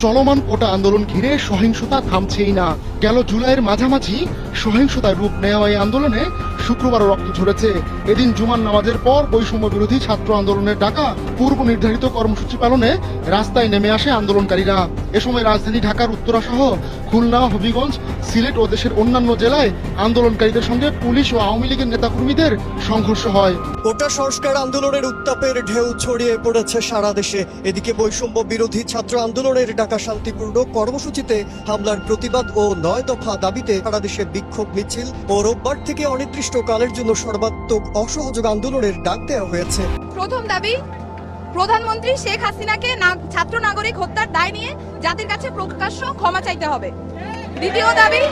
চলমান কোটা আন্দোলন ঘিরে সহিংসতা থামছেই না। গেল জুলাইয়ের মাঝামাঝি সহিংসতার রূপ নেওয়া এই আন্দোলনে শুক্রবারও রক্ত ঝরেছে। এদিন জুমার নামাজের পর বৈষম্য বিরোধী ছাত্র আন্দোলনের ডাকা পূর্ব নির্ধারিত কর্মসূচি পালনে রাস্তায় নেমে আসে আন্দোলনকারীরা। এ সময় রাজধানী ঢাকার উত্তরা সহ খুলনা, হবিগঞ্জ, সিলেট ও দেশের অন্যান্য জেলায় আন্দোলনকারীদের সঙ্গে পুলিশ ও আওয়ামী লীগের নেতাকর্মীদের সংঘর্ষ হয়। কোটা সংস্কার আন্দোলনের উত্তাপের ঢেউ ছড়িয়ে পড়েছে সারা দেশে। এদিকে বৈষম্য বিরোধী ছাত্র আন্দোলনের ডাকা শান্তিপূর্ণ কর্মসূচিতে হামলার প্রতিবাদ ও 9 দফা দাবিতে সারা দেশে বিক্ষোভ মিছিল ও রোববার থেকে অনির্দিষ্টকালের জন্য সর্বাত্মক অসহযোগ আন্দোলনের ডাক দেওয়া হয়েছে। প্রথম দাবি, প্রধানমন্ত্রী শেখ হাসিনাকে ছাত্র নাগরিক হত্যার দায় নিয়ে জাতির কাছে প্রকাশ্য ক্ষমা চাইতে হবে। দ্বিতীয় দাবি,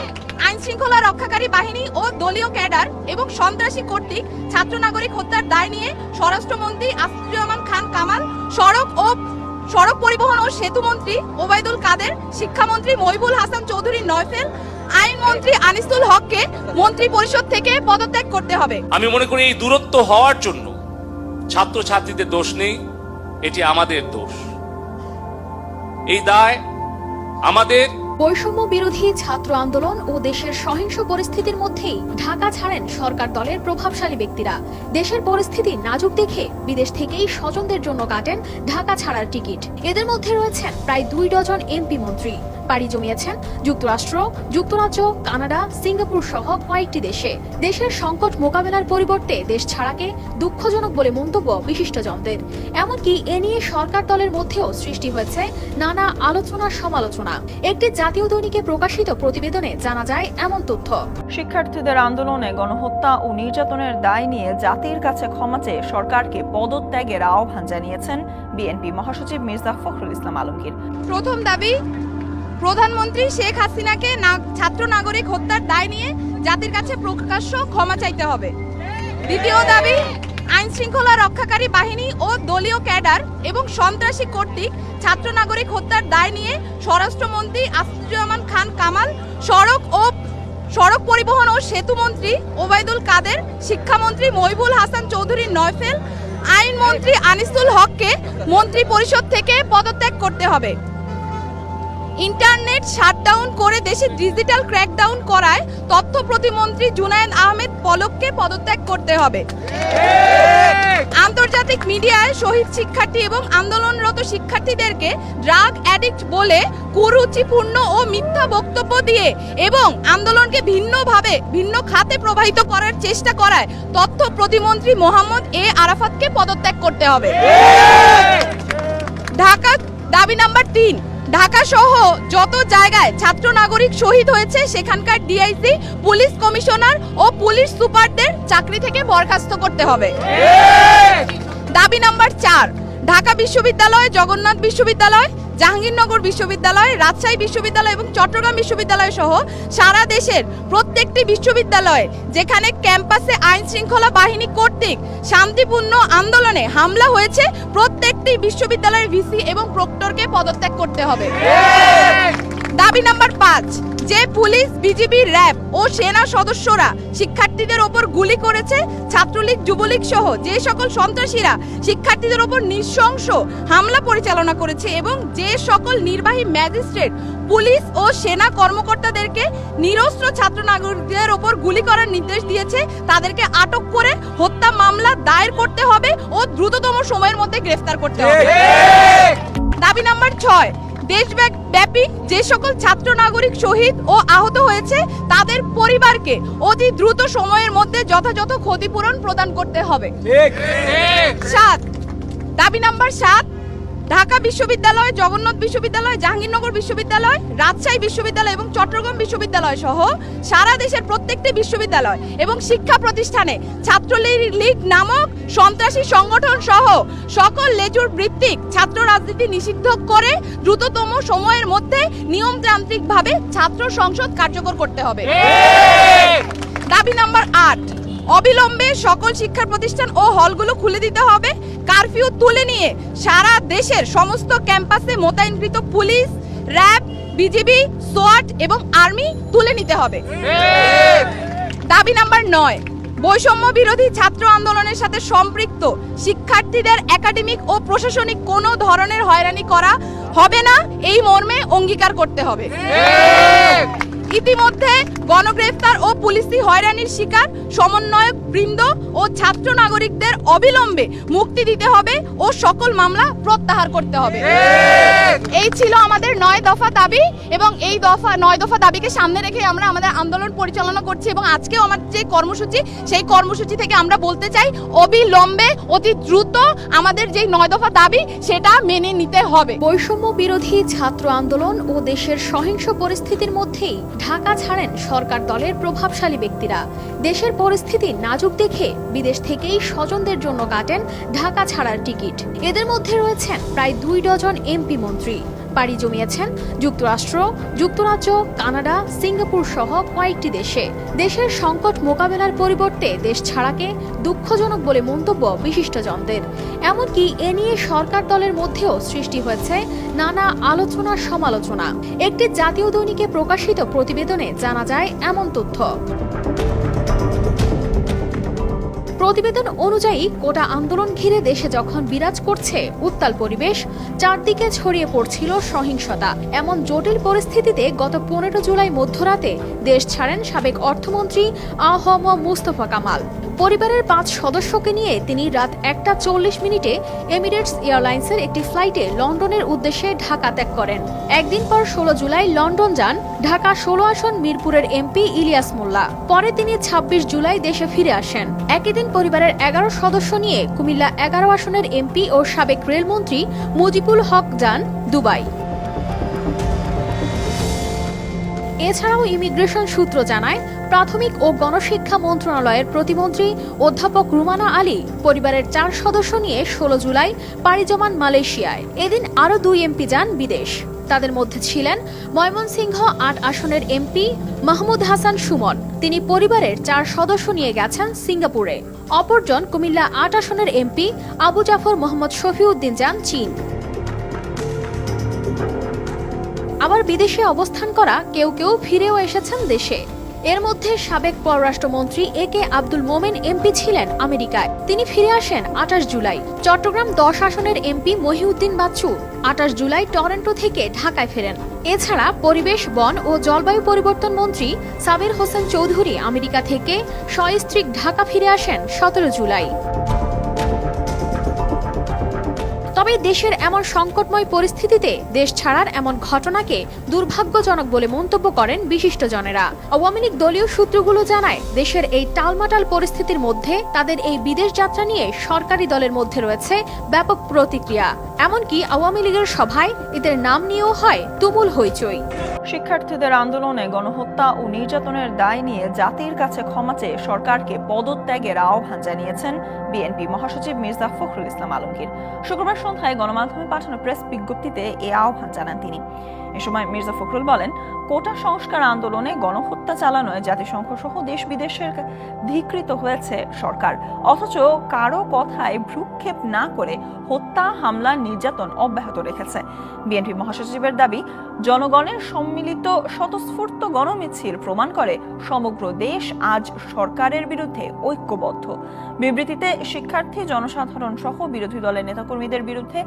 আইন শৃঙ্খলা রক্ষাকারী বাহিনী ও দলীয় ক্যাডার এবং সন্ত্রাসী কর্তৃক ছাত্র নাগরিক হত্যার দায় নিয়ে স্বরাষ্ট্রমন্ত্রী আসিফুজ্জামান খান কামাল, সড়ক পরিবহন ও সেতু মন্ত্রী ওবায়দুল কাদের, শিক্ষামন্ত্রী মহিবুল হাসান চৌধুরী নয়ফেল, আইনমন্ত্রী আনিসুল হককে মন্ত্রী পরিষদ থেকে পদত্যাগ করতে হবে। আমি মনে করি এই দূরত্ব হওয়ার জন্য ছাত্রছাত্রীদের দোষ নেই, এটি আমাদের দোষ। এই দায় আমাদের। বৈষম্য বিরোধী ছাত্র আন্দোলন ও দেশের সহিংস পরিস্থিতির মধ্যেই ঢাকা ছাড়েন সরকার দলের প্রভাবশালী ব্যক্তিরা। দেশের পরিস্থিতি নাজুক দেখে বিদেশ থেকেই স্বজনদের জন্য কাটেন ঢাকা ছাড়ার টিকিট। এদের মধ্যে রয়েছেন প্রায় 2 ডজন এমপি মন্ত্রী। পাড়ি জমিয়েছেন যুক্তরাষ্ট্র, যুক্তরাজ্য, কানাডা, সিঙ্গাপুর সহ কয়েকটি দেশে। দেশের সংকট মোকাবেলার পরিবর্তে দেশ ছাড়াকে দুঃখজনক বলে মন্তব্য বিশিষ্টজনদের। এমনকি এ নিয়ে সরকার দলের মধ্যেও সৃষ্টি হয়েছে নানা আলোচনা সমালোচনা। একটি জাতীয় দৈনিকে প্রকাশিত প্রতিবেদনে জানা যায় এমন তথ্য। শিক্ষার্থীদের আন্দোলনে গণহত্যা ও নির্যাতনের দায় নিয়ে জাতির কাছে ক্ষমা চেয়ে সরকারকে পদত্যাগের আহ্বান জানিয়েছেন বিএনপি মহাসচিব মির্জা ফখরুল ইসলাম আলমগীর। প্রথম দাবি, প্রধানমন্ত্রী শেখ হাসিনাকে ছাত্র নাগরিক হত্যার দায় নিয়ে জাতির কাছে প্রকাশ্য ক্ষমা চাইতে হবে। দ্বিতীয় দাবি, আইন শৃঙ্খলা রক্ষাকারী বাহিনী ও দলীয় ক্যাডার এবং সন্ত্রাসী কর্তৃক ছাত্র নাগরিক হত্যার দায় নিয়ে স্বরাষ্ট্রমন্ত্রী আসিফুজ্জামান খান কামাল, সড়ক পরিবহন ও সেতু মন্ত্রী ওবায়দুল কাদের, শিক্ষামন্ত্রী মহিবুল হাসান চৌধুরী নয়ফেল, আইনমন্ত্রী আনিসুল হককে মন্ত্রী পরিষদ থেকে পদত্যাগ করতে হবে। ইন্টারনেট শাটডাউন করে দেশে ডিজিটাল ক্র্যাকডাউন করায় তথ্য প্রতিমন্ত্রী জুনায়েদ আহমেদ পলককে পদত্যাগ করতে হবে। আন্তর্জাতিক মিডিয়ায় শহীদ শিক্ষার্থী এবং আন্দোলনরত শিক্ষার্থীদেরকে ড্রাগ অ্যাডিক্ট বলে কুরুচিপূর্ণ ও মিথ্যা বক্তব্য দিয়ে এবং আন্দোলনকে ভিন্ন খাতে প্রবাহিত করার চেষ্টা করায় তথ্য প্রতিমন্ত্রী মোহাম্মদ এ আরাফাতকে পদত্যাগ করতে হবে। ঢাকা দাবি নাম্বার 3, ঢাকা সহ যত জায়গায় ছাত্র নাগরিক শহীদ হয়েছে সেখানকার ডিআইজি, পুলিশ কমিশনার ও পুলিশ সুপারদের চাকরি থেকে বরখাস্ত করতে হবে। দাবি নাম্বার 4, ঢাকা বিশ্ববিদ্যালয়, জগন্নাথ বিশ্ববিদ্যালয়, জাহাঙ্গীরনগর বিশ্ববিদ্যালয়, রাজশাহী বিশ্ববিদ্যালয় এবং চট্টগ্রাম বিশ্ববিদ্যালয় সহ সারা দেশের প্রত্যেকটি বিশ্ববিদ্যালয়ে যেখানে ক্যাম্পাসে আইন শৃঙ্খলা বাহিনী কর্তৃক শান্তিপূর্ণ আন্দোলনে হামলা হয়েছে প্রত্যেকটি বিশ্ববিদ্যালয়ের ভিসি এবং প্রক্টরকে পদত্যাগ করতে হবে। দাবি নাম্বার 5, যে পুলিশ, বিজিবি, র্যাব ও সেনা সদস্যরা শিক্ষার্থীদের ওপর গুলি করেছে, ছাত্রলীগ, যুবলীগ সহ যে সকল সন্ত্রাসীরা শিক্ষার্থীদের ওপর নৃশংস হামলা পরিচালনা করেছে এবং যে সকল নির্বাহী ম্যাজিস্ট্রেট, পুলিশ ও সেনা কর্মকর্তাদেরকে নিরস্ত্র ছাত্র নাগরিকদের ওপর গুলি করার নির্দেশ দিয়েছে তাদেরকে আটক করে হত্যা মামলা দায়ের করতে হবে ও দ্রুততম সময়ের মধ্যে গ্রেফতার করতে হবে। দাবি নাম্বার 6, দেশব্যাপী যে সকল ছাত্র নাগরিক শহীদ ও আহত হয়েছে তাদের পরিবারকে অতি দ্রুত সময়ের মধ্যে যথাযথ ক্ষতিপূরণ প্রদান করতে হবে। 7, দাবি নাম্বার 7, ঢাকা বিশ্ববিদ্যালয়, জগন্নাথ বিশ্ববিদ্যালয়, জাহাঙ্গীরনগর বিশ্ববিদ্যালয়, রাজশাহী বিশ্ববিদ্যালয় এবং চট্টগ্রাম বিশ্ববিদ্যালয় সহ সারা দেশের প্রত্যেকটি বিশ্ববিদ্যালয় এবং শিক্ষা প্রতিষ্ঠানে ছাত্রলীগ নামক সন্ত্রাসী সংগঠন সহ সকল লেজুর ভিত্তিক ছাত্র রাজনীতি নিষিদ্ধ করে দ্রুততম সময়ের মধ্যে নিয়মতান্ত্রিকভাবে ছাত্র সংসদ কার্যকর করতে হবে। দাবি নাম্বার 8, অবিলম্বে সকল শিক্ষা প্রতিষ্ঠান ও হলগুলো খুলে দিতে হবে। কারফিউ তুলে নিয়ে সারা দেশের সমস্ত ক্যাম্পাসে মোতায়েনকৃত পুলিশ, র্যাব, বিজিবি, সোয়াট এবং আর্মি তুলে নিতে হবে। দাবি নাম্বার 9, বৈষম্য বিরোধী ছাত্র আন্দোলনের সাথে সম্পৃক্ত শিক্ষার্থীদের একাডেমিক ও প্রশাসনিক কোনো ধরনের হয়রানি করা হবে না, এই মর্মে অঙ্গীকার করতে হবে। ইতিমধ্যে গণগ্রেফতার ও পুলিশি হয়রানির শিকার সমন্বয়ক বৃন্দ ও ছাত্র নাগরিকদের অবিলম্বে মুক্তি দিতে হবে ও সকল মামলা প্রত্যাহার করতে হবে। এই ছিল আমাদের 9 দফা দাবি এবং এই 9 দফা দাবিকে সামনে রেখে আমরা আমাদের আন্দোলন পরিচালনা করছি এবং আজকেও আমার যে কর্মসূচি, সেই কর্মসূচি থেকে আমরা বলতে চাই অবিলম্বে অতি দ্রুত আমাদের যে 9 দফা দাবি সেটা মেনে নিতে হবে। বৈষম্য বিরোধী ছাত্র আন্দোলন ও দেশের সহিংস পরিস্থিতির মধ্যেই ঢাকা ছাড়েন সরকার দলের প্রভাবশালী ব্যক্তিরা। দেশের পরিস্থিতি নাজুক দেখে বিদেশ থেকেই স্বজনদের জন্য কাটেন ঢাকা ছাড়ার টিকিট। এদের মধ্যে রয়েছেন প্রায় 2 ডজন এমপি মন্ত্রী। পাড়ি জমিয়েছেন যুক্তরাষ্ট্র, যুক্তরাজ্য, কানাডা, সিঙ্গাপুর সহ কয়েকটি দেশে। দেশের সংকট মোকাবেলার পরিবর্তে দেশ ছাড়াকে দুঃখজনক বলে মন্তব্য বিশিষ্টজনদের। এমনকি এ নিয়ে সরকার দলের মধ্যেও সৃষ্টি হয়েছে নানা আলোচনা সমালোচনা। একটি জাতীয় দৈনিকে প্রকাশিত প্রতিবেদনে জানা যায় এমন তথ্য। প্রতিবেদন অনুযায়ী কোটা আন্দোলন ঘিরে দেশে যখন বিরাজ করছে উত্তাল পরিবেশ, চারদিকে ছড়িয়ে পড়ছিল সহিংসতা, এমন জটিল পরিস্থিতিতে গত 15 জুলাই মধ্যরাতে দেশ ছাড়েন সাবেক অর্থমন্ত্রী আ.হ.ম মুস্তফা কামাল। পরিবারের 5 সদস্যকে নিয়ে তিনি রাত 1:40 এমিরেটস এয়ারলাইন্সের একটি ফ্লাইটে লন্ডনের উদ্দেশ্যে ঢাকা ত্যাগ করেন। একদিন পর 16 জুলাই লন্ডন যান ঢাকা 16 আসন মিরপুরের এমপি ইলিয়াস মোল্লা। পরে তিনি 26 জুলাই দেশে ফিরে আসেন। একই দিন পরিবারের 11 সদস্য নিয়ে কুমিল্লা 11 আসনের এমপি ও সাবেক রেলমন্ত্রী মুজিবুল হক যান দুবাই। এছাড়াও ইমিগ্রেশন সূত্র জানায়, প্রাথমিক ও গণশিক্ষা মন্ত্রণালয়ের প্রতিমন্ত্রী অধ্যাপক রুমানা আলী পরিবারের 4 সদস্য নিয়ে 16 জুলাই পাড়ি জমান মালয়েশিয়ায়। এদিন আরও 2 এমপি যান বিদেশ। তাদের মধ্যে ছিলেন ময়মনসিংহ 8 আসনের এমপি মাহমুদ হাসান সুমন। তিনি পরিবারের 4 সদস্য নিয়ে গেছেন সিঙ্গাপুরে। অপরজন কুমিল্লা 8 আসনের এমপি আবু জাফর মোহাম্মদ শফিউদ্দিন যান চীন। আবার বিদেশে অবস্থান করা কেউ কেউ ফিরেও এসেছেন দেশে। এর মধ্যে সাবেক পররাষ্ট্রমন্ত্রী এ.কে আব্দুল মোমেন এমপি ছিলেন আমেরিকায়। তিনি ফিরে আসেন 28 জুলাই। চট্টগ্রাম 10 আসনের এমপি মহিউদ্দিন বাচ্চু 28 জুলাই টরন্টো থেকে ঢাকায় ফেরেন। এছাড়া পরিবেশ, বন ও জলবায়ু পরিবর্তন মন্ত্রী সাবির হোসেন চৌধুরী আমেরিকা থেকে সস্ত্রীক ঢাকা ফিরে আসেন 17 জুলাই। তবে দেশের এমন সংকটময় পরিস্থিতিতে দেশ ছাড়ার এমন ঘটনাকে দুর্ভাগ্যজনক বলে মন্তব্য করেন বিশিষ্টজনেরা। আওয়ামী লীগ দলীয় সূত্রগুলো জানায়, দেশের এই টালমাটাল পরিস্থিতির মধ্যে তাদের এই বিদেশ যাত্রা নিয়ে সরকারি দলের মধ্যে রয়েছে ব্যাপক প্রতিক্রিয়া। এমনকি আওয়ামী লীগের সভায় এদের নাম নিয়েও হয় তুমুল হইচই। শিক্ষার্থীদের আন্দোলনে গণহত্যা ও নির্যাতনের দায় নিয়ে জাতির কাছে ক্ষমা চেয়ে সরকারকে পদত্যাগের আহ্বান জানিয়েছেন বিএনপি মহাসচিব মির্জা ফখরুল ইসলাম আলমগীর। শুক্রবার সন্ধ্যায় গণমাধ্যমে পাঠানো প্রেস বিজ্ঞপ্তিতে এই আহ্বান জানান তিনি। এ সময় মির্জা ফখরুল বলেন, কোটা সংস্কার আন্দোলনে গণহত্যা চালানোয় জাতিসংঘ সহ দেশ বিদেশের ধিকৃত হয়েছে সরকার, অথচ কারো কথায় ভ্রুক্ষেপ না করে হত্যা, হামলা, নির্যাতন অব্যাহত রেখেছে। বিএনপি মহাসচিবের দাবি, জনগণের সম্মিলিত স্বতঃস্ফূর্ত গণমিছিল প্রমাণ করে সমগ্র দেশ আজ সরকারের বিরুদ্ধে ঐক্যবদ্ধ। বিবৃতিতে শিক্ষার্থী, জনসাধারণ সহ বিরোধী দলের নেতাকর্মীদের বিরুদ্ধে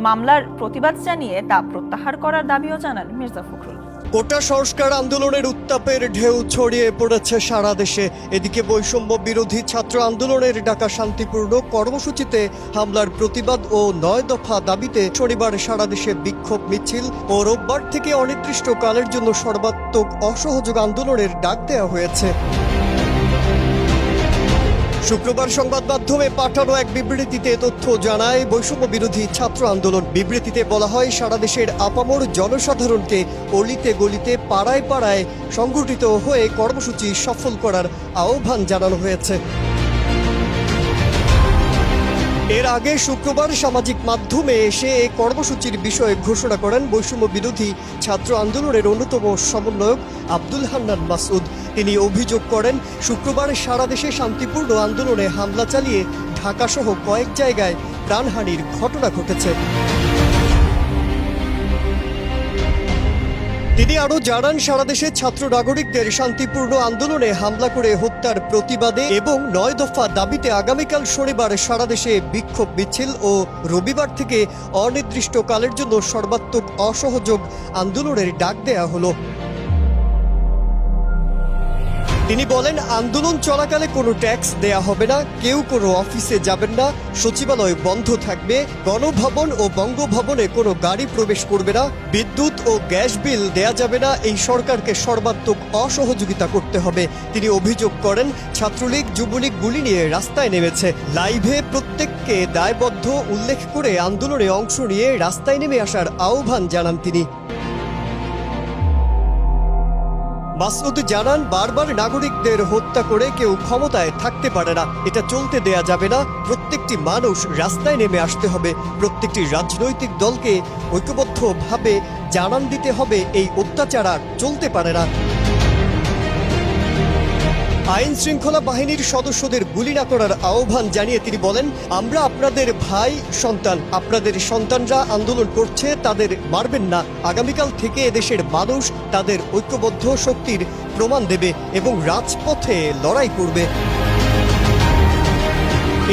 মামলার প্রতিবাদ জানিয়ে তা প্রত্যাহার করার দাবিও জানান মির্জা ফখরুল। কোটা সংস্কার আন্দোলনের উত্তাপের ঢেউ ছড়িয়ে পড়েছে সারা দেশে। এদিকে বৈষম্য বিরোধী ছাত্র আন্দোলনের ডাকা শান্তিপূর্ণ কর্মসূচিতে হামলার প্রতিবাদ ও 9 দফা দাবিতে শনিবার সারা দেশে বিক্ষোভ মিছিল ও রোববার থেকে অনির্দিষ্টকালের জন্য সর্বাত্মক অসহযোগ আন্দোলনের ডাক দেওয়া হয়েছে। শুক্রবার সংবাদ মাধ্যমে পাঠানো এক বিবৃতিতে তথ্য জানায় বৈষম্য বিরোধী ছাত্র আন্দোলন। বিবৃতিতে বলা হয়, সারা দেশের আপামর জনসাধারণকে অলিতে গলিতে, পাড়ায় পাড়ায় সংগঠিত হয়ে কর্মসূচি সফল করার আহ্বান জানানো হয়েছে। এর আগে শুক্রবার সামাজিক মাধ্যমে এসে এই কর্মসূচির বিষয়ে ঘোষণা করেন বৈষম্য বিরোধী ছাত্র আন্দোলনের অন্যতম সমন্বয়ক আব্দুল হান্নান মাসুদ। তিনি অভিযোগ করেন, শুক্রবার সারা দেশে শান্তিপূর্ণ আন্দোলনে হামলা চালিয়ে ঢাকাসহ কয়েক জায়গায় প্রাণহানির ঘটনা ঘটেছে। তিনি আরো জানান, সারা দেশে ছাত্র নাগরিকদের শান্তিপূর্ণ আন্দোলনে হামলা করে হত্যার প্রতিবাদে এবং 9 দফা দাবিতে আগামীকাল শনিবার সারা দেশে বিক্ষোভ মিছিল ও রবিবার থেকে অনির্দিষ্টকালের জন্য সর্বাত্মক অসহযোগ আন্দোলনের ডাক দেয়া হলো। তিনি বলেন, আন্দোলন চলাকালে কোনো ট্যাক্স দেয়া হবে না, কেউ কোনো অফিসে যাবেন না, সচিবালয় বন্ধ থাকবে, গণভবন ও বঙ্গভবনে কোনো গাড়ি প্রবেশ করবে না, বিদ্যুৎ ও গ্যাস বিল দেয়া যাবে না। এই সরকারকে সর্বাত্মক অসহযোগিতা করতে হবে। তিনি অভিযোগ করেন, ছাত্রলীগ যুবলীগ গুলি নিয়ে রাস্তায় নেমেছে। লাইভে প্রত্যেককে দায়বদ্ধ উল্লেখ করে আন্দোলনে অংশ নিয়ে রাস্তায় নেমে আসার আহ্বান জানান তিনি। মাসউদ জানান, বারবার নাগরিকদের হত্যা করে কেউ ক্ষমতায় থাকতে পারে না, এটা চলতে দেয়া যাবে না। প্রত্যেকটি মানুষ রাস্তায় নেমে আসতে হবে। প্রত্যেকটি রাজনৈতিক দলকে ঐক্যবদ্ধভাবে জানান দিতে হবে, এই অত্যাচার আর চলতে পারে না। আইন শৃঙ্খলা বাহিনীর সদস্যদের গুলি না করার আহ্বান জানিয়ে তিনি বলেন, আমরা আপনাদের ভাই সন্তান, আপনাদের সন্তানরা আন্দোলন করছে, তাদের মারবেন না। আগামীকাল থেকে এদেশের মানুষ তাদের ঐক্যবদ্ধ শক্তির প্রমাণ দেবে এবং রাজপথে লড়াই করবে।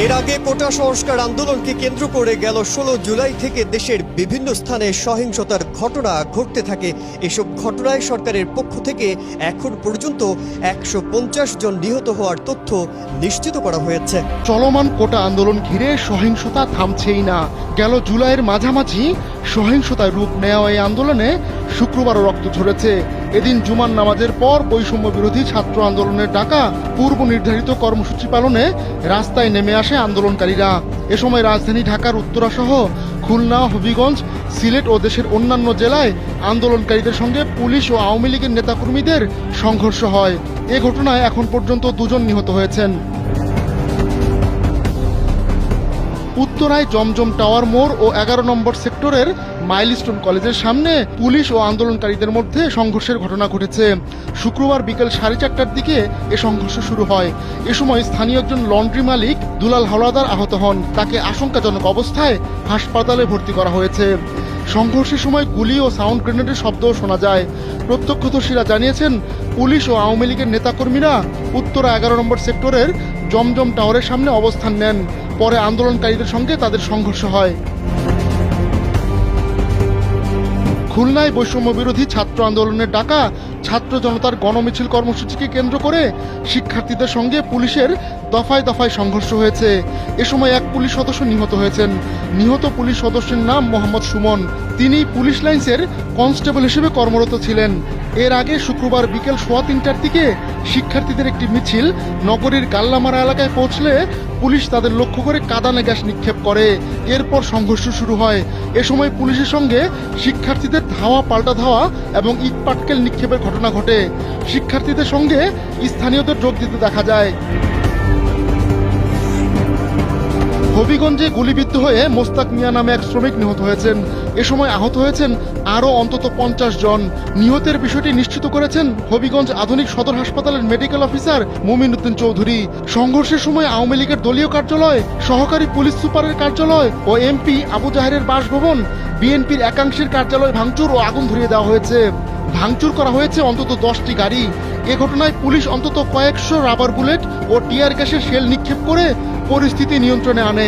এর আগে কোটা সংস্কার আন্দোলনকে কেন্দ্র করে গেল 16 জুলাই থেকে দেশের বিভিন্ন স্থানে সহিংসতার ঘটনা ঘটতে থাকে। এসব ঘটনায় সরকারের পক্ষ থেকে এখন পর্যন্ত 150 জন নিহত হওয়ার তথ্য নিশ্চিত করা হয়েছে। চলমান কোটা আন্দোলন ঘিরে সহিংসতা থামছেই না। গেল জুলাইয়ের মাঝামাঝি সহিংসতায় রূপ নেওয়া এই আন্দোলনে শুক্রবারও রক্ত ঝরেছে। এদিন জুমার নামাজের পর বৈষম্য বিরোধী ছাত্র আন্দোলনের ডাকা পূর্ব নির্ধারিত কর্মসূচি পালনে রাস্তায় নেমে আসে আন্দোলনকারীরা। এ সময় রাজধানী ঢাকার উত্তরা সহ খুলনা, হবিগঞ্জ, সিলেট ও দেশের অন্যান্য জেলায় আন্দোলনকারীদের সঙ্গে পুলিশ ও আওয়ামী লীগের নেতাকর্মীদের সংঘর্ষ হয়। এ ঘটনায় এখন পর্যন্ত 2 জন নিহত হয়েছেন। উত্তরায় জমজম টাওয়ার মোড় ও 11 নম্বর সেক্টরের মাইলস্টোন কলেজের সামনে পুলিশ ও আন্দোলনকারীদের মধ্যে সংঘর্ষের ঘটনা ঘটেছে। শুক্রবার বিকেল 4:30টার দিকে এ সংঘর্ষ শুরু হয়। এ সময় স্থানীয় একজন লন্ড্রি মালিক দুলাল হাওলাদার আহত হন। তাকে আশঙ্কাজনক অবস্থায় হাসপাতালে ভর্তি করা হয়েছে। সংঘর্ষের সময় গুলি ও সাউন্ড গ্রেনেডের শব্দও শোনা যায়। প্রত্যক্ষদর্শীরা জানিয়েছেন, পুলিশ ও আওয়ামী লীগের নেতাকর্মীরা উত্তরা 11 নম্বর সেক্টরের জমজম টাওয়ারের সামনে অবস্থান নেন। পরে আন্দোলনকারীদের সঙ্গে তাদের সংঘর্ষ হয়। খুলনায় বৈষম্য বিরোধী ছাত্র আন্দোলনের ডাকা ছাত্র জনতার গণমিছিল কর্মসূচিকে কেন্দ্র করে শিক্ষার্থীদের সঙ্গে পুলিশের দফায় দফায় সংঘর্ষ হয়েছে। এ সময় এক পুলিশ সদস্য নিহত হয়েছেন। নিহত পুলিশ সদস্যের নাম মোহাম্মদ সুমন। তিনি পুলিশ লাইন্সের কনস্টেবল হিসেবে কর্মরত ছিলেন। এর আগে শুক্রবার বিকেল 3:15টার দিকে শিক্ষার্থীদের একটি মিছিল নগরীর গাল্লামারা এলাকায় পৌঁছলে পুলিশ তাদের লক্ষ্য করে কাঁদানে গ্যাস নিক্ষেপ করে। এরপর সংঘর্ষ শুরু হয়। এ সময় পুলিশের সঙ্গে শিক্ষার্থীদের ধাওয়া পাল্টা ধাওয়া এবং ইট পাটকেল নিক্ষেপের ঘটনা ঘটে। শিক্ষার্থীদের সঙ্গে স্থানীয়দের যোগ দিতে দেখা যায়। হবিগঞ্জে গুলিবিদ্ধ হয়ে মোস্তাক মিয়া নামে এক শ্রমিক নিহত হয়েছেন। এ সময় আহত হয়েছেন আরও অন্তত 50 জন। নিহতের বিষয়টি নিশ্চিত করেছেন হবিগঞ্জ আধুনিক সদর হাসপাতালের মেডিকেল অফিসার মুমিন উদ্দিন চৌধুরী। সংঘর্ষের সময় আওয়ামী লীগের দলীয় কার্যালয়, সহকারী পুলিশ সুপারের কার্যালয় ও এমপি আবু জাহেরের বাসভবন, বিএনপির একাংশের কার্যালয় ভাঙচুর ও আগুন ধরিয়ে দেওয়া হয়েছে। ভাঙচুর করা হয়েছে অন্তত 10টি গাড়ি। এ ঘটনায় পুলিশ অন্তত কয়েকশো রাবার বুলেট ও টিয়ার গ্যাসের শেল নিক্ষেপ করে পরিস্থিতি নিয়ন্ত্রণে আনে।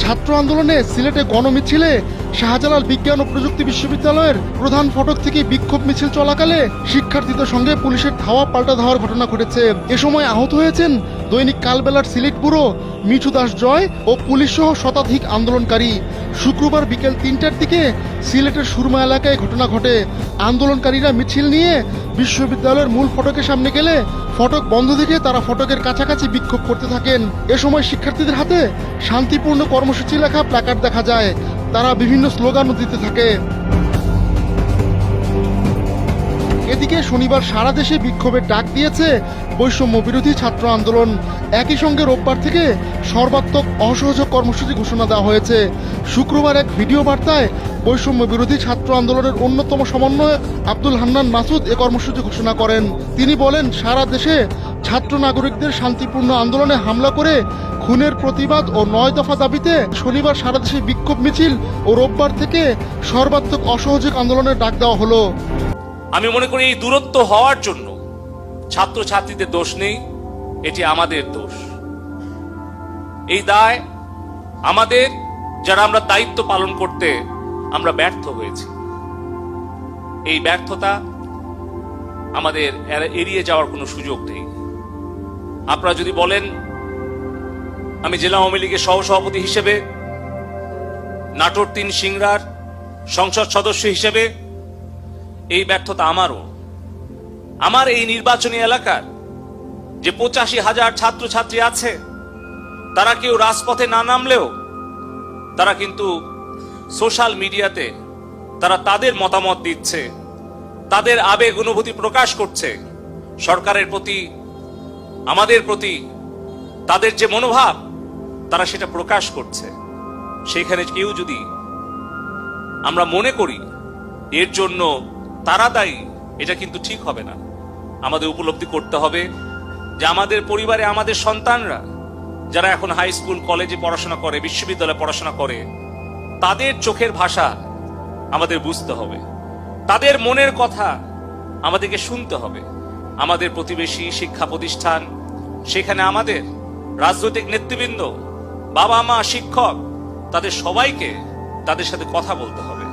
ছাত্র আন্দোলনে সিলেটে গণমিছিলে শাহজালাল বিজ্ঞান ও প্রযুক্তি বিশ্ববিদ্যালয়ের প্রধান ফটক থেকে বিক্ষোভ মিছিল চলাকালে শিক্ষার্থীদের সঙ্গে পুলিশের ধাওয়া পাল্টা ধাওয়ার ঘটনা ঘটেছে। এ সময় আহত হয়েছেন দৈনিক কালবেলার সিলেট ব্যুরো মিঠু দাস জয় ও পুলিশ সহ শতাধিক আন্দোলনকারী। শুক্রবার বিকেল 3টার দিকে সিলেটের সুরমা এলাকায় ঘটনা ঘটে। আন্দোলনকারীরা মিছিল নিয়ে বিশ্ববিদ্যালয়ের মূল ফটকের সামনে গেলে ফটক বন্ধ দেখে তারা ফটকের কাছাকাছি বিক্ষোভ করতে থাকেন। এ সময় শিক্ষার্থীদের হাতে শান্তিপূর্ণ কর্মসূচি লেখা প্ল্যাকার্ড দেখা যায়। তারা বিভিন্ন স্লোগানও দিতে থাকে। এদিকে শনিবার সারা দেশে বিক্ষোভের ডাক দিয়েছে বৈষম্য বিরোধী ছাত্র আন্দোলন। একই সঙ্গে রোববার থেকে সর্বাত্মক অসহযোগ কর্মসূচি ঘোষণা দেওয়া হয়েছে। শুক্রবার এক ভিডিও বার্তায় বৈষম্য বিরোধী ছাত্র আন্দোলনের অন্যতম সমন্বয়ক আব্দুল হান্নান মাসুদ এ কর্মসূচি ঘোষণা করেন। তিনি বলেন, সারা দেশে ছাত্র নাগরিকদের শান্তিপূর্ণ আন্দোলনে হামলা করে খুনের প্রতিবাদ ও 9 দফা দাবিতে শনিবার সারা দেশে বিক্ষোভ মিছিল ও রোববার থেকে সর্বাত্মক অসহযোগ আন্দোলনের ডাক দেওয়া হলো। আমি মনে করি এই দূরত্ব হওয়ার জন্য ছাত্রছাত্রীদের দোষ নেই, এটি আমাদের দোষ। এই দায় আমাদের, যারা আমরা দায়িত্ব পালন করতে আমরা ব্যর্থ হয়েছি। এই ব্যর্থতা আমাদের এড়িয়ে যাওয়ার কোনো সুযোগ নেই। আপনারা যদি বলেন, আমি জেলা আওয়ামী লীগের সহসভাপতি হিসেবে, নাটোর 3 সিংড়ার সংসদ সদস্য হিসেবে, এই ব্যর্থতা আমারও। আমার এই নির্বাচনী এলাকার যে 85,000 ছাত্রছাত্রী আছে, তারা কেউ রাজপথে না নামলেও তারা কিন্তু সোশ্যাল মিডিয়াতে তারা তাদের মতামত দিচ্ছে, তাদের আবেগ অনুভূতি প্রকাশ করছে। সরকারের প্রতি, আমাদের প্রতি তাদের যে মনোভাব, তারা সেটা প্রকাশ করছে। সেখানে কেউ যদি আমরা মনে করি এর জন্য তারা দায়ী, এটা কিন্তু ঠিক হবে না। আমাদের উপলব্ধি করতে হবে যে আমাদের পরিবারে আমাদের সন্তানরা যারা এখন হাই স্কুল কলেজে পড়াশোনা করে, বিশ্ববিদ্যালয়ে পড়াশোনা করে, তাদের চোখের ভাষা আমাদের বুঝতে হবে, তাদের মনের কথা আমাদেরকে শুনতে হবে। আমাদের প্রতিবেশী শিক্ষা প্রতিষ্ঠান, সেখানে আমাদের রাজনৈতিক নেতৃবৃন্দ, বাবা মা, শিক্ষক, তাদের সবাইকে তাদের সাথে কথা বলতে হবে।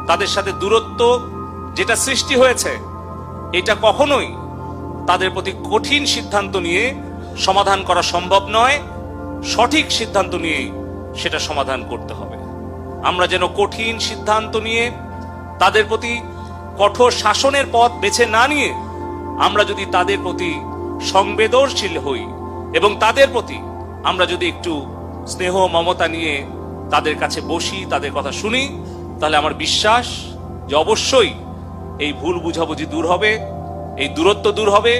তাদের সাথে দূরত্ব যেটা সৃষ্টি হয়েছে, এটা কখনোই তাদের প্রতি কঠিন সিদ্ধান্ত নিয়ে সমাধান করা সম্ভব নয়। সঠিক সিদ্ধান্ত নিয়ে সেটা সমাধান করতে হবে। আমরা যেন কঠিন সিদ্ধান্ত নিয়ে তাদের প্রতি কঠোর শাসনের পথ বেছে না নিয়ে আমরা যদি তাদের প্রতি সংবেদনশীল হই এবং তাদের প্রতি আমরা যদি একটু স্নেহ মমতা নিয়ে তাদের কাছে বসি, তাদের কথা শুনি, তাহলে আমার বিশ্বাস যে অবশ্যই এই ভুল বুঝাবুঝি দূর হবে, এই দূরত্ব দূর হবে।